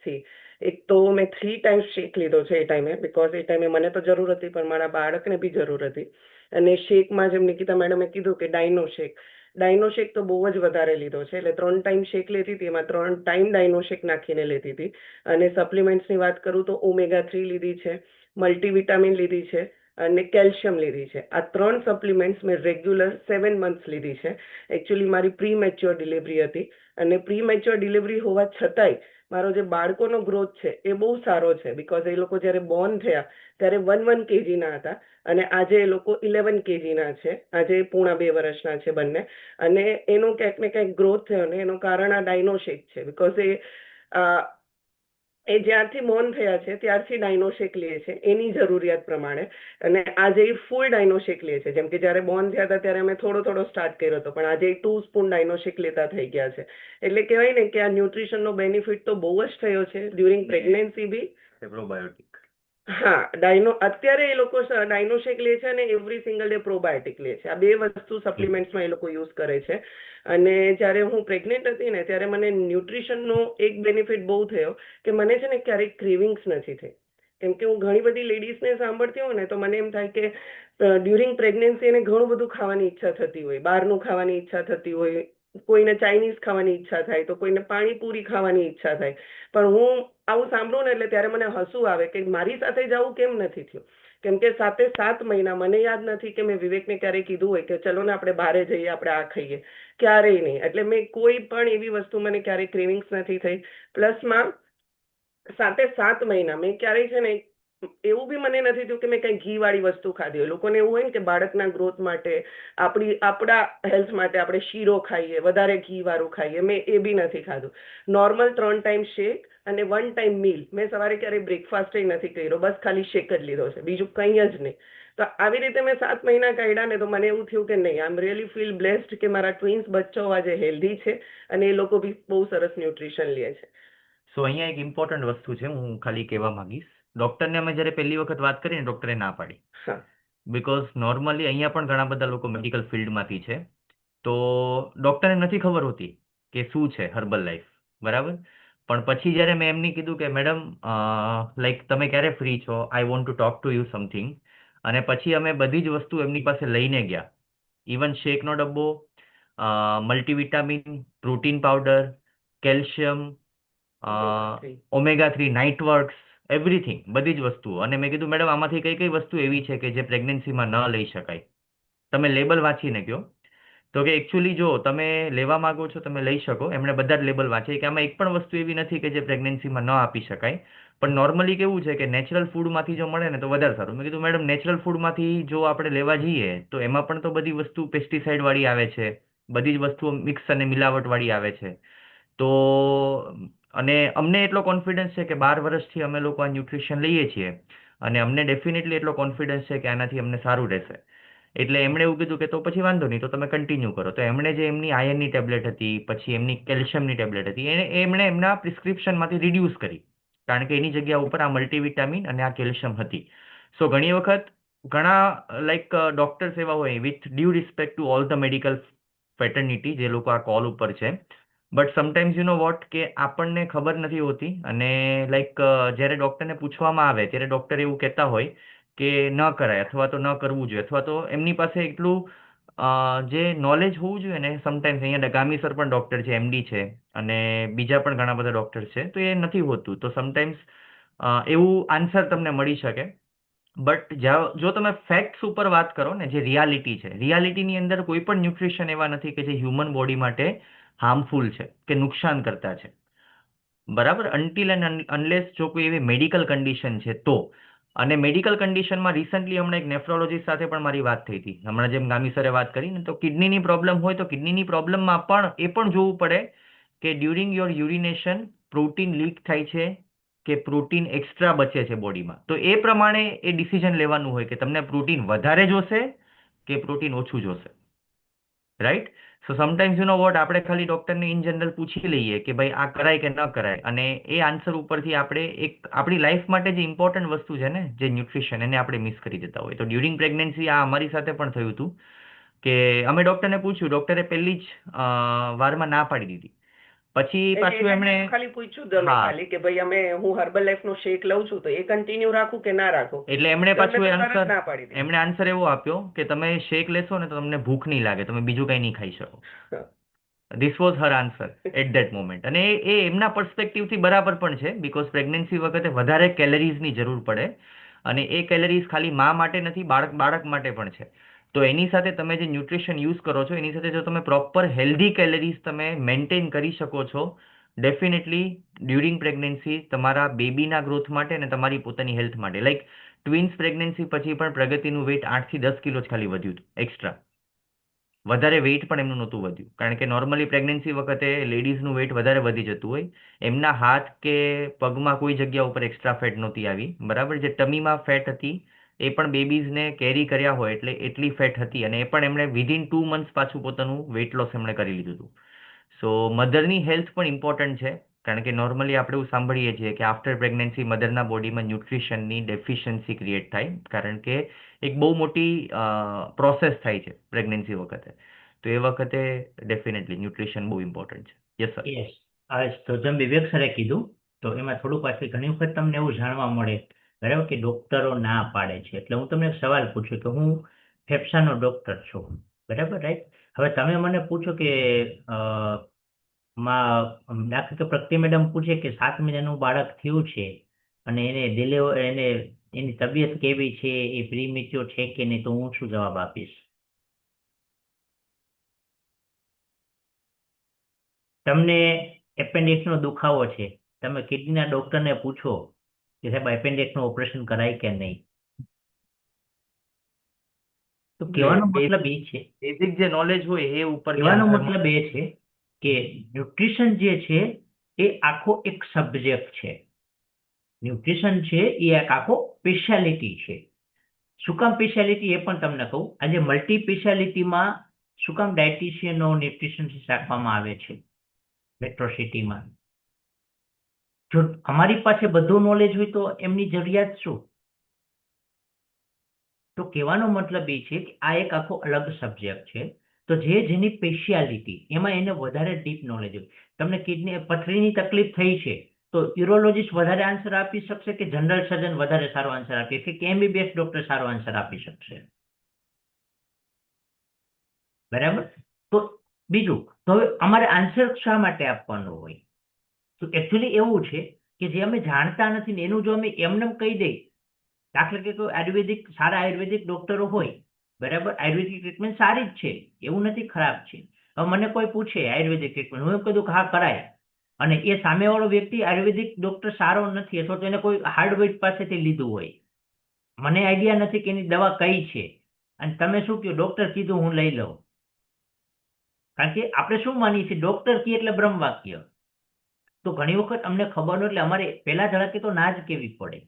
થી. એક તો મેં 3 ટાઈમ્સ શેક લીધો છે એ ટાઈમે, બીકોઝ એ ટાઈમે મને તો જરૂર હતી પણ મારા બાળકને બી જરૂર હતી. અને શેકમાં જેમ નિકિતા મેડમે કીધું કે ડાયનો શેક તો બહુ જ વધારે લીધો છે, એટલે 3 ટાઈમ શેક લેતી હતી, એમાં 3 ટાઈમ ડાયનો શેક નાખીને લેતી હતી. અને સપ્લિમેન્ટ્સની વાત કરું તો ઓમેગા 3 લીધી છે, મલ્ટીવિટામિન લીધી છે અને કેલ્શિયમ લીધી છે. આ 3 સપ્લિમેન્ટ્સ મેં રેગ્યુલર 7 મંથ્સ લીધી છે. એકચ્યુઅલી મારી પ્રી મેચ્યોર ડિલિવરી હતી, અને પ્રી મેચ્યોર ડિલિવરી હોવા છતાંય મારો જે બાળકોનો ગ્રોથ છે એ બહુ સારો છે, બીકોઝ એ લોકો જ્યારે બોર્ન થયા ત્યારે 1 kg ના હતા, અને આજે એ લોકો 11 kg ના છે. આજે પૂણા 2 વર્ષના છે બંને. અને એનો ક્યાંક ને ક્યાંક ગ્રોથ થયો ને એનું કારણ આ ડાયનો શેક છે, બીકોઝ એ જ્યારથી બોર્ન થયા છે ત્યારથી ડાયનો શેક લે છે એની જરૂરિયાત પ્રમાણે. અને આજે એ ફૂલ ડાયનો શેક લે છે. જેમ કે જ્યારે બોર્ન થયા હતા ત્યારે અમે થોડો થોડો સ્ટાર્ટ કર્યો હતો, પણ આજે 2 સ્પૂન ડાયનો શેક લેતા થઈ ગયા છે. એટલે કહેવાય ને કે આ ન્યુટ્રિશનનો બેનિફિટ તો બહુ જ થયો છે ડ્યુરિંગ પ્રેગ્નન્સી બી. પ્રોબાયોટિક. હા, અત્યારે એ લોકો ડાયનો શેક લે છે અને એવરી સિંગલ ડે પ્રોબાયોટિક લે છે. આ બે વસ્તુ સપ્લિમેન્ટ્સમાં એ લોકો યુઝ કરે છે. અને જ્યારે હું પ્રેગ્નેન્ટ હતી ને ત્યારે મને ન્યુટ્રિશનનો એક બેનિફિટ બહુ થયો કે મને છે ને ક્યારેક ક્રેવિંગ્સ નથી થઈ. કેમ કે હું ઘણી બધી લેડીઝને સાંભળતી હોઉં ને તો મને એમ થાય કે ડ્યુરિંગ પ્રેગ્નન્સી એને ઘણું બધું ખાવાની ઈચ્છા થતી હોય, બહારનું ખાવાની ઈચ્છા થતી હોય, કોઈને ચાઇનીઝ ખાવાની ઈચ્છા થાય, તો કોઈને પાણીપુરી ખાવાની ઈચ્છા થાય. પણ હું આવું સાંભળું ને એટલે ત્યારે મને હસવું આવે કે મારી સાથે જ આવું કેમ નથી થયું. કેમ કે 7 મહિના મને યાદ નથી કે મેં વિવેકને ક્યારેય કીધું હોય કે ચલો ને આપણે બહાર જઈએ, આપણે આ ખાઈએ. ક્યારેય નહીં. એટલે મેં કોઈ પણ એવી વસ્તુ મને ક્યારેય ક્રેવિંગ્સ નથી થઈ. પ્લસમાં 7 મહિના મેં ક્યારેય છે ને એવું બી મને નથી થયું કે મેં કઈ ઘી વાળી વસ્તુ ખાધી હોય. લોકોને એવું હોય ને કે બાળકના ગ્રોથ માટે, આપણા હેલ્થ માટે આપણે શીરો ખાઈએ, વધારે ઘી વાળું ખાઈએ. મેં એ બી નથી ખાધું. નોર્મલ 3 ટાઈમ શેક અને 1 ટાઈમ મીલ. મેં સવારે ક્યારેય બ્રેકફાસ્ટ નથી કર્યો, બસ ખાલી શેક જ લીધો છે, બીજું કંઈ જ નહીં. તો આવી રીતે મેં 7 મહિના કાઢ્યા ને તો મને એવું થયું કે નહીં, આઈ એમ રિયલી ફીલ બ્લેસ્ડ કે મારા ટ્વિન્સ બચ્ચાઓ આજે હેલ્ધી છે અને એ લોકો બી બહુ સરસ ન્યુટ્રિશન લે છે. સો અહીંયા એક ઇમ્પોર્ટન્ટ વસ્તુ છે, હું ખાલી કહેવા માંગીશ. ડૉક્ટરને અમે જ્યારે પહેલી વખત વાત કરીને ડૉક્ટરે ના પાડી. હા. બિકોઝ નોર્મલી અહીંયા પણ ઘણા બધા લોકો મેડિકલ ફિલ્ડમાંથી છે, તો ડૉક્ટરને નથી ખબર હોતી કે શું છે હર્બલ લાઈફ, બરાબર. પણ પછી જ્યારે મેં એમને કીધું કે મેડમ લાઈક તમે ક્યારે ફ્રી છો, I want to talk to you something, અને પછી અમે બધી જ વસ્તુ એમની પાસે લઈને ગયા. ઇવન શેકનો ડબ્બો, multivitamin, protein powder, calcium, Omega 3. Omega 3, night works, everything, બધી જ વસ્તુઓ. અને મેં કીધું મેડમ આમાંથી કઈ કઈ વસ્તુ એવી છે કે જે પ્રેગ્નન્સીમાં ન લઈ શકાય, તમે લેબલ વાંચીને કહો. તો કે એકચ્યુઅલી જો તમે લેવા માંગો છો તમે લઈ શકો. એમણે બધા જ લેબલ વાંચે કે આમાં એક પણ વસ્તુ એવી નથી કે જે પ્રેગ્નન્સીમાં ન આપી શકાય. પણ નોર્મલી કેવું છે કે નેચરલ ફૂડમાંથી જો મળે ને તો વધારે સારું. મેં કીધું મેડમ નેચરલ ફૂડમાંથી જો આપણે લેવા જઈએ તો એમાં પણ તો બધી વસ્તુ પેસ્ટિસાઇડ વાળી આવે છે, બધી જ વસ્તુઓ મિક્સ અને મિલાવટ વાળી આવે છે. તો અને અમને એટલો કોન્ફિડન્સ છે કે 12 વર્ષથી અમે લોકો આ ન્યુટ્રિશન લઈએ છીએ, અને અમને ડેફિનેટલી એટલો કોન્ફિડન્સ છે કે આનાથી અમને સારું રહેશે. એટલે એમણે એવું કીધું કે તો પછી વાંધો નહીં, તો તમે કન્ટિન્યુ કરો. તો એમણે જે એમની આયર્નની ટેબ્લેટ હતી, પછી એમની કેલ્શિયમની ટેબ્લેટ હતી, એમણે એમના પ્રિસ્ક્રિપ્શનમાંથી રિડ્યુસ કરી, કારણ કે એની જગ્યા ઉપર આ મલ્ટીવિટામિન અને આ કેલ્શિયમ હતી. સો ઘણી વખત ઘણા લાઈક ડોક્ટર્સ એવા હોય, with due respect to all the medical fraternity જે લોકો આ કોલ ઉપર છે, but sometimes you know what કે આપણને ખબર નથી હોતી. અને લાઈક જ્યારે ડૉક્ટરને પૂછવામાં આવે ત્યારે ડૉક્ટર એવું કહેતા હોય કે ન કરાય, અથવા તો ન કરવું જોઈએ, અથવા તો એમની પાસે એટલું જે નોલેજ હોવું જોઈએ ને, સમટાઈમ્સ અહીંયા ગામી સર પણ ડૉક્ટર છે, એમડી છે, અને બીજા પણ ઘણા બધા ડૉક્ટર છે, તો એ નથી હોતું. તો સમટાઈમ્સ એવું આન્સર તમને મળી શકે. બટ જો તમે ફેક્ટ્સ ઉપર વાત કરો ને, જે રિયાલિટી છે, રિયાલિટીની અંદર કોઈ પણ ન્યુટ્રિશન એવા નથી કે જે હ્યુમન બોડી માટે હાર્મફુલ છે કે નુકસાન કરતા છે, બરાબર. અનટિલ એન્ડ અનલેસ જો કોઈ એવી મેડિકલ કન્ડિશન છે તો. અને મેડિકલ કન્ડિશનમાં રિસન્ટલી હમણાં એક નેફ્રોલોજીસ્ટ સાથે પણ મારી વાત થઈ હતી, હમણાં જેમ ગામી સરે વાત કરી ને, તો કિડનીની પ્રોબ્લેમ હોય તો કિડનીની પ્રોબ્લેમમાં પણ એ પણ જોવું પડે કે during your urination protein leak થાય છે કે પ્રોટીન એક્સ્ટ્રા બચે છે બોડીમાં. તો એ પ્રમાણે એ ડિસિઝન લેવાનું હોય કે તમને પ્રોટીન વધારે જોશે કે પ્રોટીન ઓછું જોશે, right. So sometimes you know vote, આપણે ખાલી ડૉક્ટરને ઇન જનરલ પૂછી લઈએ કે ભાઈ આ કરાય કે ન કરાય, અને એ આન્સર ઉપરથી આપણે એક આપણી લાઈફ માટે જે ઇમ્પોર્ટન્ટ વસ્તુ છે ને, જે ન્યુટ્રિશન, એને આપણે મિસ કરી દેતા હોય. તો ડ્યુરિંગ પ્રેગ્નન્સી આ અમારી સાથે પણ થયું હતું કે અમે ડૉક્ટરને પૂછ્યું, ડૉક્ટરે પહેલી જ વારમાં ના પાડી દીધી પછી એટલે એ પાછું ટાઈમે એમણે હું ખાલી પૂછ્યું જ અમે હા ખાલી કે ભાઈ હું હર્બલ લાઈફ નો શેક લઉં છું તો એ કન્ટિન્યુ રાખું કે ના રાખું, એટલે એમણે તો એમને પાછું તો તરત આન્સર ના પાડી દીધી. એમણે આન્સર એવો આપ્યો કે તમે શેક લેશો ને તો તમને ભૂખ નહીં લાગે, તમે બીજું કંઈ નહીં ખાઈ શકો. This was her answer at that moment. અને એ એમના પર્સ્પેક્ટિવથી બરાબર પણ છે, બીકોઝ પ્રેગ્નન્સી વખતે વધારે કેલરીઝની જરૂર પડે અને એ કેલરીઝ ખાલી મા માટે નથી, બાળક માટે પણ છે. તો એની સાથે તમે જે ન્યુટ્રિશન યુઝ કરો છો એની સાથે જો તમે પ્રોપર હેલ્ધી કેલરીઝ તમે મેન્ટેન કરી શકો છો, ડેફિનેટલી ડ્યુરિંગ પ્રેગ્નન્સી તમારા બેબીના ગ્રોથ માટે અને તમારી પોતાની હેલ્થ માટે, લાઈક ટ્વિન્સ પ્રેગ્નન્સી પછી પણ પ્રગતિનું વેઇટ 8 થી 10 કિલો જ ખાલી વધ્યું હતું એક્સ્ટ્રા. વધારે વેઇટ પણ એમનું નહોતું વધ્યું, કારણ કે નોર્મલી પ્રેગ્નન્સી વખતે લેડીઝનું વેઇટ વધારે વધી જતું હોય. એમના હાથ કે પગમાં કોઈ જગ્યા ઉપર એક્સ્ટ્રા ફેટ નહોતી આવી, બરાબર. જે ટમીમાં ફેટ હતી એ પણ બેબીઝને કેરી કર્યા હોય એટલે એટલી ફેટ હતી, અને એ પણ એમણે વિધિન 2 મંથ્સ પાછું પોતાનું વેઇટ લોસ એમણે કરી લીધું હતું. સો મધરની હેલ્થ પણ ઇમ્પોર્ટન્ટ છે, કારણ કે નોર્મલી આપણે એવું સાંભળીએ છીએ કે આફ્ટર પ્રેગ્નન્સી મધરના બોડીમાં ન્યુટ્રિશનની ડેફિશિયન્સી ક્રિએટ થાય, કારણ કે એક બહુ મોટી પ્રોસેસ થાય છે પ્રેગ્નન્સી વખતે. તો એ વખતે ડેફિનેટલી ન્યુટ્રિશન બહુ ઇમ્પોર્ટન્ટ છે. Yes sir. યસ. તો જેમ વિવેક સરે કીધું, તો એમાં થોડું પાછું ઘણી વખત તમને એવું જાણવા મળે, બરાબર, કે ડોક્ટરો ના પાડે છે. એટલે હું તમને એક સવાલ પૂછું કે હું ફેફસાનો ડોક્ટર છું, બરાબર, રાઈટ? હવે તમે મને પૂછો કે દાખલા કે પ્રગતિ મેડમ પૂછે કે 7 મહિનાનું બાળક થયું છે અને એને એની તબિયત કેવી છે, એ પ્રીમેચ્યોર છે કે નહીં, તો હું શું જવાબ આપીશ? તમને એપેન્ડિક્સનો દુખાવો છે, તમે કિડનીના ડોક્ટરને પૂછો કે સાહેબ એપેન્ડિક્સનું ઓપરેશન કરાય કે નહીં, તો કહેવાનો મતલબ એ છે, બેઝિક જે નોલેજ હોય એ ઉપર કહેવાનો મતલબ એ છે કે ન્યુટ્રિશન જે છે એ આખો એક સબ્જેક્ટ છે. ન્યુટ્રિશન છે એ એક આખો સ્પેશિયાલિટી છે. શું કામ સ્પેશિયાલિટી એ પણ તમને કહું. આજે મલ્ટી સ્પેશિયાલિટીમાં શું કામ ડાયટિશિયનો ન્યુટ્રિશનિસ્ટ રાખવામાં આવે છે મેટ્રો સિટીમાં? જો અમારી પાસે બધું નોલેજ હોય તો એમની જરૂરિયાત શું? તો કહેવાનો મતલબ એ છે કે આ એક આખો અલગ સબ્જેક્ટ છે. તો જેની સ્પેશિયાલિટી એમાં એને વધારે ડીપ નોલેજ હોય. તમને કિડની પથરીની તકલીફ થઈ છે તો યુરોલોજીસ્ટ વધારે આન્સર આપી શકશે કે જનરલ સર્જન વધારે સારો આન્સર આપી શકશે કે એમબીબીએસ ડોક્ટર સારો આન્સર આપી શકશે? બરાબર. તો બીજું, તો હવે અમારે આન્સર શા માટે આપવાનો હોય? તો એકચ્યુઅલી એવું છે કે જે અમે જાણતા નથી ને એનું જો અમે એમને કહી દઈએ, દાખલા કે કોઈ આયુર્વેદિક સારા આયુર્વેદિક ડોક્ટરો હોય, બરાબર, આયુર્વેદિક ટ્રીટમેન્ટ સારી જ છે, એવું નથી ખરાબ છે. હવે મને કોઈ પૂછે આયુર્વેદિક ટ્રીટમેન્ટ, હું એમ કહી દઉં કે હા કરાય, અને એ સામેવાળો વ્યક્તિ આયુર્વેદિક ડોક્ટર સારો નથી અથવા તો એને કોઈ હાર્ડવેર પાસેથી લીધું હોય, મને આઈડિયા નથી કે એની દવા કઈ છે, અને તમે શું કહો ડોક્ટર કીધું હું લઈ લઉં. કારણ કે આપણે શું માનીએ છીએ, ડોક્ટર કહે એટલે બ્રહ્મ વાક્ય. તો ઘણી વખત અમને ખબર ન એટલે અમારે પહેલા ધડાકે તો ના જ કેવી પડે.